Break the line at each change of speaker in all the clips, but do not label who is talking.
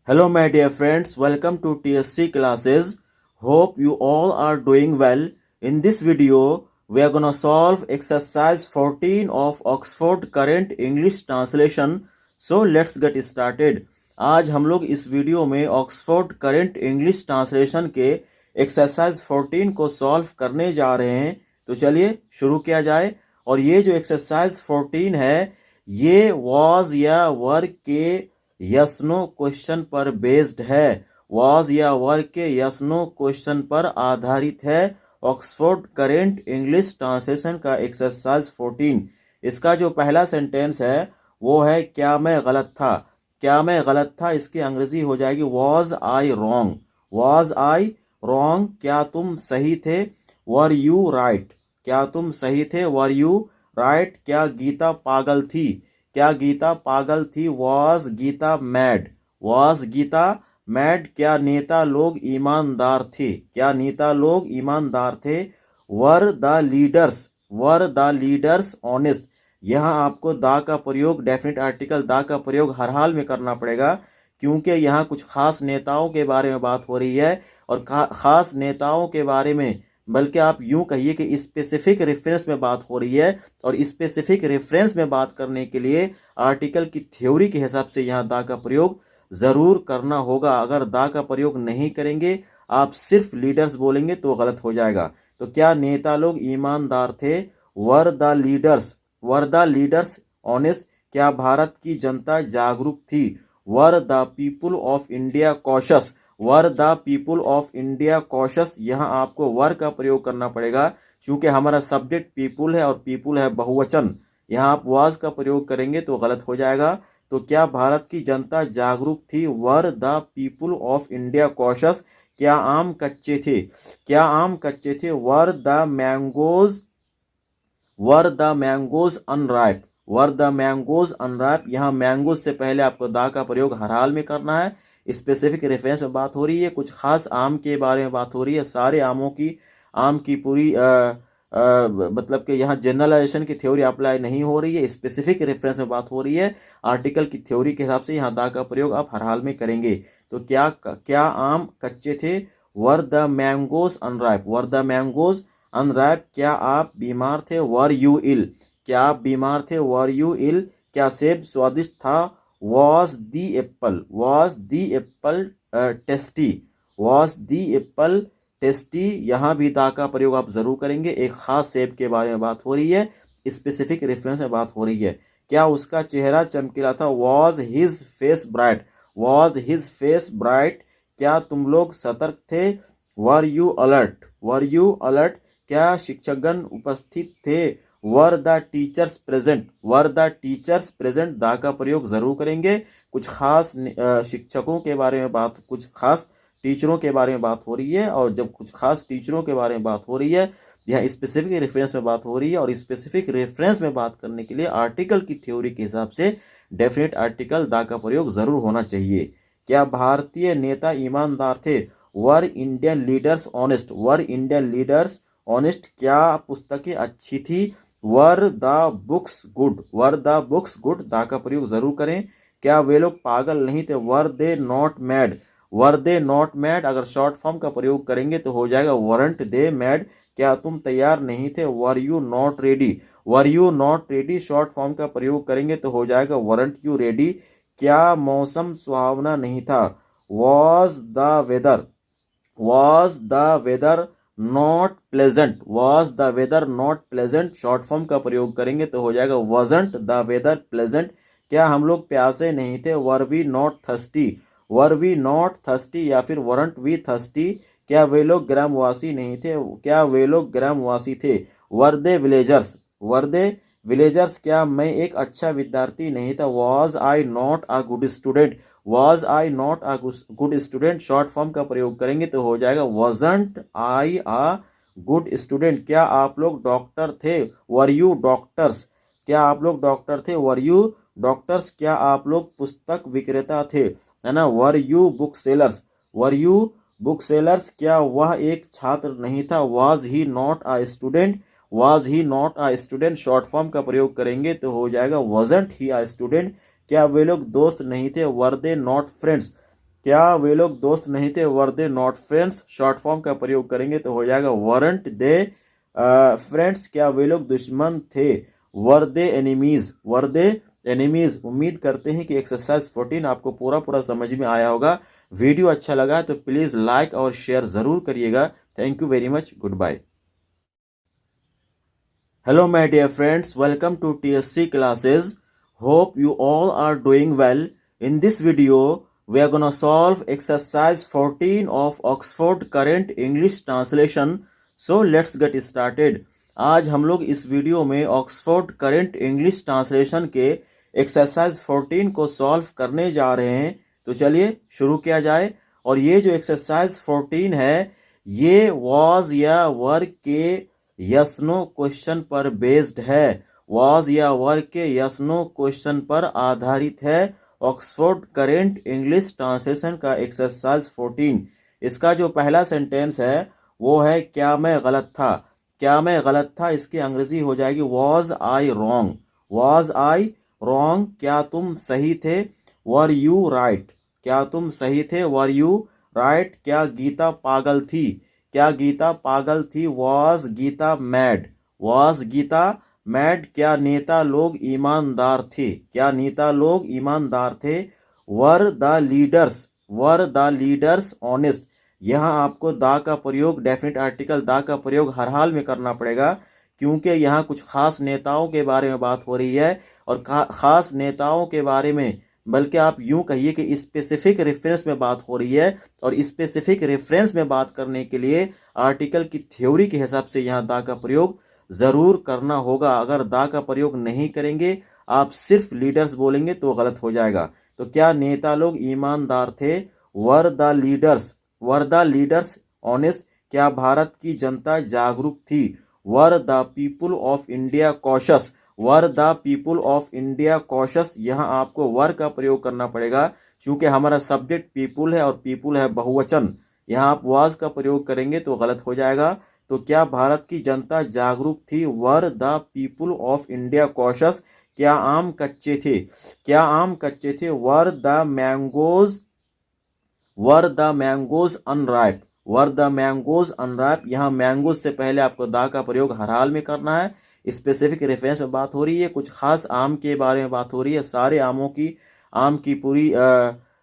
Hello, my dear friends. Welcome to TSC classes. Hope you all are doing well. In this video, we are gonna solve exercise 14 of Oxford Current English Translation. So let's get started. आज हम लोग इस video में Oxford current English translation के exercise 14 को solve करने जा रहे हैं। तो चलिए शुरू किया जाए। और ये जो एक्सरसाइज 14 है ये वॉज या वर के यस नो क्वेश्चन पर बेस्ड है। वॉज या वर के यस नो क्वेश्चन पर आधारित है ऑक्सफोर्ड करेंट इंग्लिश ट्रांसलेशन का एक्सरसाइज 14। इसका जो पहला सेंटेंस है वो है क्या मैं गलत था। क्या मैं गलत था इसकी अंग्रेजी हो जाएगी was I wrong. Was I wrong, क्या तुम सही थे। वर यू राइट, क्या तुम सही थे। वर यू राइट, क्या गीता पागल थी। क्या गीता पागल थी। Was Geeta mad. Was Geeta mad, क्या नेता लोग ईमानदार थे। क्या नेता लोग ईमानदार थे। Were the leaders, were the leaders honest. यहाँ आपको दा का प्रयोग, डेफिनेट आर्टिकल दा का प्रयोग हर हाल में करना पड़ेगा, क्योंकि यहाँ कुछ खास नेताओं के बारे में बात हो रही है। और खास नेताओं के बारे में, बल्कि आप यूं कहिए कि स्पेसिफिक रेफरेंस में बात हो रही है। और स्पेसिफिक रेफरेंस में बात करने के लिए आर्टिकल की थ्योरी के हिसाब से यहाँ दा का प्रयोग ज़रूर करना होगा। अगर दा का प्रयोग नहीं करेंगे, आप सिर्फ लीडर्स बोलेंगे तो गलत हो जाएगा। तो क्या नेता लोग ईमानदार थे। Were the leaders, were the leaders honest, क्या भारत की जनता जागरूक थी। Were the people of India cautious. Were the people of India cautious, यहाँ आपको वर का प्रयोग करना पड़ेगा क्योंकि हमारा सब्जेक्ट पीपुल है और पीपुल है बहुवचन। यहाँ आप वाज का प्रयोग करेंगे तो गलत हो जाएगा। तो क्या भारत की जनता जागरूक थी। Were the people of India cautious, क्या आम कच्चे थे। क्या आम कच्चे थे। Were the mangoes, were the mangoes unripe. Were the mangoes unripe, यहाँ मैंगोज से पहले आपको दा का प्रयोग हर हाल में करना है। स्पेसिफिक रेफरेंस में बात हो रही है, कुछ खास आम के बारे में बात हो रही है। सारे आमों की, आम की पूरी मतलब कि यहाँ जनरलाइजेशन की थ्योरी अप्लाई नहीं हो रही है, स्पेसिफिक रेफरेंस में बात हो रही है। आर्टिकल की थ्योरी के हिसाब से यहाँ दा का प्रयोग आप हर हाल में करेंगे। तो क्या आम कच्चे थे। Were the mangoes unripe. Were the mangoes unripe, क्या आप बीमार थे। वर यू इल, क्या आप बीमार थे। वर यू इल, क्या सेब स्वादिष्ट था। Was the Apple, was the Apple tasty. Was the Apple tasty, यहाँ भी दा का प्रयोग आप जरूर करेंगे। एक खास सेब के बारे में बात हो रही है, स्पेसिफिक रेफरेंस में बात हो रही है। क्या उसका चेहरा चमकीला था। Was his face bright. Was his face bright, क्या तुम लोग सतर्क थे। Were you alert, were you alert, क्या शिक्षकगण उपस्थित थे। Were the teachers present. Were the teachers present, दा का प्रयोग जरूर करेंगे। कुछ खास शिक्षकों के बारे में बात, कुछ खास टीचरों के बारे में बात हो रही है। और जब कुछ खास टीचरों के बारे में बात हो रही है, यहाँ स्पेसिफिक रेफरेंस में बात हो रही है। और स्पेसिफिक रेफरेंस में बात करने के लिए आर्टिकल की थ्योरी के हिसाब से डेफिनेट आर्टिकल दा का प्रयोग जरूर होना चाहिए। क्या भारतीय नेता ईमानदार थे। वर इंडियन लीडर्स ऑनेस्ट। वर इंडियन लीडर्स ऑनेस्ट, क्या पुस्तकें अच्छी थी। Were the books good. Were the books good, दा का प्रयोग जरूर करें। क्या वे लोग पागल नहीं थे। Were they not mad. Were they not mad, अगर शॉर्ट फॉर्म का प्रयोग करेंगे तो हो जाएगा वरंट दे मैड, क्या तुम तैयार नहीं थे। Were you not ready. Were you not ready, short form का प्रयोग करेंगे तो हो जाएगा वरंट यू रेडी, क्या मौसम सुहावना नहीं था। Was the weather, was the weather not pleasant. Was the weather not pleasant, short form का प्रयोग करेंगे तो हो जाएगा वॉजंट द वेदर प्लेजेंट, क्या हम लोग प्यासे नहीं थे। Were we not thirsty. Were we not thirsty या फिर वरंट वी थर्स्टी, क्या वे लोग ग्रामवासी नहीं थे। क्या वे लोग ग्रामवासी थे। Were they villagers. Were they villagers, क्या मैं एक अच्छा विद्यार्थी नहीं था। Was I not a good student. Was I not a good student, short form का प्रयोग करेंगे तो हो जाएगा wasn't I a good student, क्या आप लोग डॉक्टर थे। वर यू डॉक्टर्स, क्या आप लोग डॉक्टर थे। वर यू डॉक्टर्स, क्या आप लोग पुस्तक विक्रेता थे, है ना। Were you book sellers. Were you book sellers, क्या वह एक छात्र नहीं था। Was he not a student. Was he not a student, short form का प्रयोग करेंगे तो हो जाएगा वॉजंट ही अ स्टूडेंट, क्या वे लोग दोस्त नहीं थे। वर दे नॉट फ्रेंड्स, क्या वे लोग दोस्त नहीं थे, were they not friends short form का प्रयोग करेंगे तो हो जाएगा वरंट दे फ्रेंड्स। क्या वे लोग दुश्मन थे, were they enemies, were they enemies. उम्मीद करते हैं कि एक्सरसाइज 14 आपको पूरा समझ में आया होगा। वीडियो अच्छा लगा तो प्लीज़ लाइक और शेयर ज़रूर करिएगा। Thank you very much, good bye. Hello my dear friends, welcome to TSC classes. Hope you all are doing well. In this video, we are gonna solve exercise 14 of Oxford Current English Translation. So let's get started. आज हम लोग इस video में Oxford current English translation के exercise 14 को solve करने जा रहे हैं। तो चलिए शुरू किया जाए। और ये जो एक्सरसाइज 14 है ये वॉज या वर के यस नो क्वेश्चन पर बेस्ड है। वॉज या वर के यस नो क्वेश्चन पर आधारित है ऑक्सफोर्ड करेंट इंग्लिश ट्रांसलेशन का एक्सरसाइज 14। इसका जो पहला सेंटेंस है वो है क्या मैं गलत था। क्या मैं गलत था इसकी अंग्रेजी हो जाएगी was I wrong. Was I wrong, क्या तुम सही थे। वर यू राइट, क्या तुम सही थे। वर यू राइट, क्या गीता पागल थी। क्या गीता पागल थी। Was Geeta mad. Was Geeta mad, क्या नेता लोग ईमानदार थे। क्या नेता लोग ईमानदार थे। Were the leaders, were the leaders honest. यहाँ आपको द का प्रयोग, डेफिनेट आर्टिकल द का प्रयोग हर हाल में करना पड़ेगा क्योंकि यहाँ कुछ खास नेताओं के बारे में बात हो रही है। और खास नेताओं के बारे में, बल्कि आप यूं कहिए कि स्पेसिफिक रेफरेंस में बात हो रही है। और स्पेसिफिक रेफरेंस में बात करने के लिए आर्टिकल की थ्योरी के हिसाब से यहाँ दा का प्रयोग ज़रूर करना होगा। अगर दा का प्रयोग नहीं करेंगे, आप सिर्फ लीडर्स बोलेंगे तो गलत हो जाएगा। तो क्या नेता लोग ईमानदार थे। Were the leaders, were the leaders honest, क्या भारत की जनता जागरूक थी। Were the people of India cautious, were the people of India cautious. यहाँ आपको वर का प्रयोग करना पड़ेगा क्योंकि हमारा सब्जेक्ट पीपुल है और पीपुल है बहुवचन। यहाँ आप वाज का प्रयोग करेंगे तो गलत हो जाएगा। तो क्या भारत की जनता जागरूक थी। Were the people of India cautious, क्या आम कच्चे थे। क्या आम कच्चे थे। Were the mangoes, were the mangoes unripe, were the mangoes unripe. यहाँ मैंगोज से पहले आपको दा का प्रयोग हर हाल में करना है। स्पेसिफिक रेफरेंस में बात हो रही है, कुछ खास आम के बारे में बात हो रही है। सारे आमों की, आम की पूरी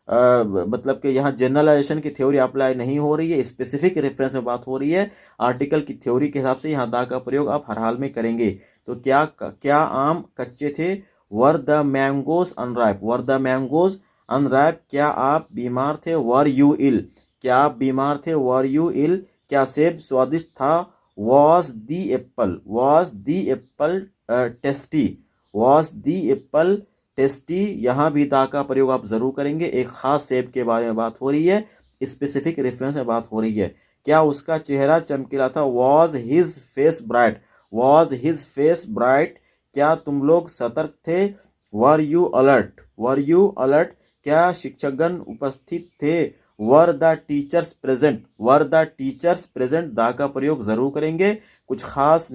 मतलब कि यहाँ जनरलाइजेशन की थ्योरी अप्लाई नहीं हो रही है, स्पेसिफिक रेफरेंस में बात हो रही है। आर्टिकल की थ्योरी के हिसाब से यहाँ दा का प्रयोग आप हर हाल में करेंगे। तो क्या आम कच्चे थे। Were the mangoes unripe, were the mangoes unripe. क्या आप बीमार थे। वर यू इल, क्या आप बीमार थे। वर यू इल, क्या सेब स्वादिष्ट था। Was the Apple, was the Apple tasty, was the Apple tasty. यहाँ भी दा का प्रयोग आप जरूर करेंगे। एक खास सेब के बारे में बात हो रही है, स्पेसिफिक रेफरेंस में बात हो रही है। क्या उसका चेहरा चमकीला था। Was his face bright, was his face bright. क्या तुम लोग सतर्क थे। Were you alert, were you alert, क्या शिक्षकगण उपस्थित थे। Were the teachers present, were the teachers present. दा का प्रयोग जरूर करेंगे। कुछ खास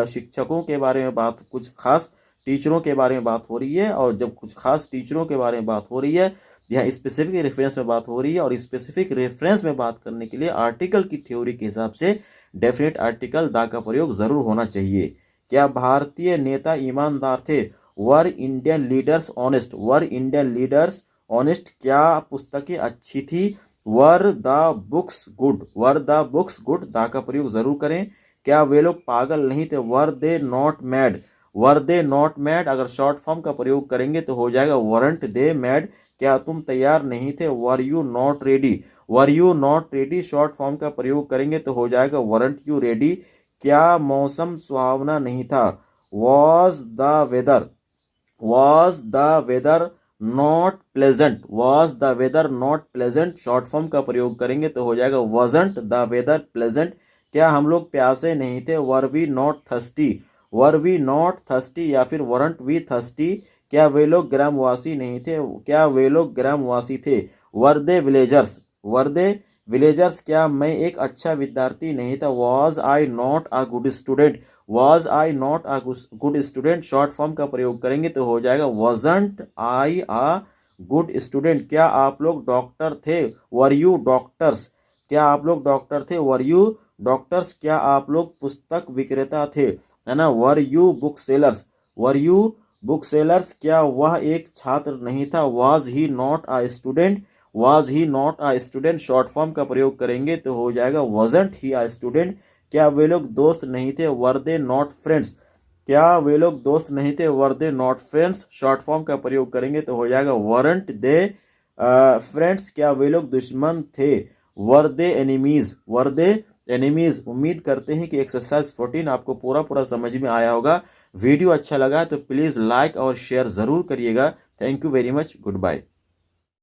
शिक्षकों के बारे में बात, कुछ खास टीचरों के बारे में बात हो रही है। और जब कुछ खास टीचरों के बारे में बात हो रही है, यहाँ स्पेसिफिक रेफरेंस में बात हो रही है। और स्पेसिफिक रेफरेंस में बात करने के लिए आर्टिकल की थ्योरी के हिसाब से डेफिनेट आर्टिकल दा का प्रयोग जरूर होना चाहिए। क्या भारतीय नेता ईमानदार थे। वर इंडियन लीडर्स ऑनेस्ट, वर इंडियन लीडर्स ऑनेस्ट। क्या पुस्तकें अच्छी थी। Were the books good, were the books good. दा का प्रयोग जरूर करें। क्या वे लोग पागल नहीं थे। Were they not mad, were they not mad. अगर शॉर्ट फॉर्म का प्रयोग करेंगे तो हो जाएगा वरंट दे मैड। क्या तुम तैयार नहीं थे। Were you not ready, were you not ready. Short form का प्रयोग करेंगे तो हो जाएगा वरंट यू रेडी। क्या मौसम सुहावना नहीं था। Was the weather, was the weather not pleasant, was the weather not pleasant. Short form का प्रयोग करेंगे तो हो जाएगा वॉजंट द वेदर प्लेजेंट। क्या हम लोग प्यासे नहीं थे। Were we not thirsty, were we not thirsty या फिर वरंट वी थर्स्टी। क्या वे लोग ग्रामवासी नहीं थे। क्या वे लोग ग्रामवासी थे। Were they villagers, were they villagers. क्या मैं एक अच्छा विद्यार्थी नहीं था। Was I not a good student, was I not a good student. Short form का प्रयोग करेंगे तो हो जाएगा wasn't I a good student, क्या आप लोग डॉक्टर थे? वर यू डॉक्टर्स, क्या आप लोग डॉक्टर थे? वर यू डॉक्टर्स, क्या आप लोग पुस्तक विक्रेता थे? है ना, were you book sellers, were you book sellers, क्या वह एक छात्र नहीं था? Was he not a student, was he not a student short form का प्रयोग करेंगे तो हो जाएगा वॉजंट ही अ स्टूडेंट। क्या वे लोग दोस्त नहीं थे? वर दे नॉट फ्रेंड्स, क्या वे लोग दोस्त नहीं थे? Were they not friends short form का प्रयोग करेंगे तो हो जाएगा वरंट दे फ्रेंड्स। क्या वे लोग दुश्मन थे? Were they enemies, were they enemies. उम्मीद करते हैं कि एक्सरसाइज 14 आपको पूरा पूरा समझ में आया होगा। वीडियो अच्छा लगा तो प्लीज़ लाइक और शेयर ज़रूर करिएगा। Thank you very much, good bye.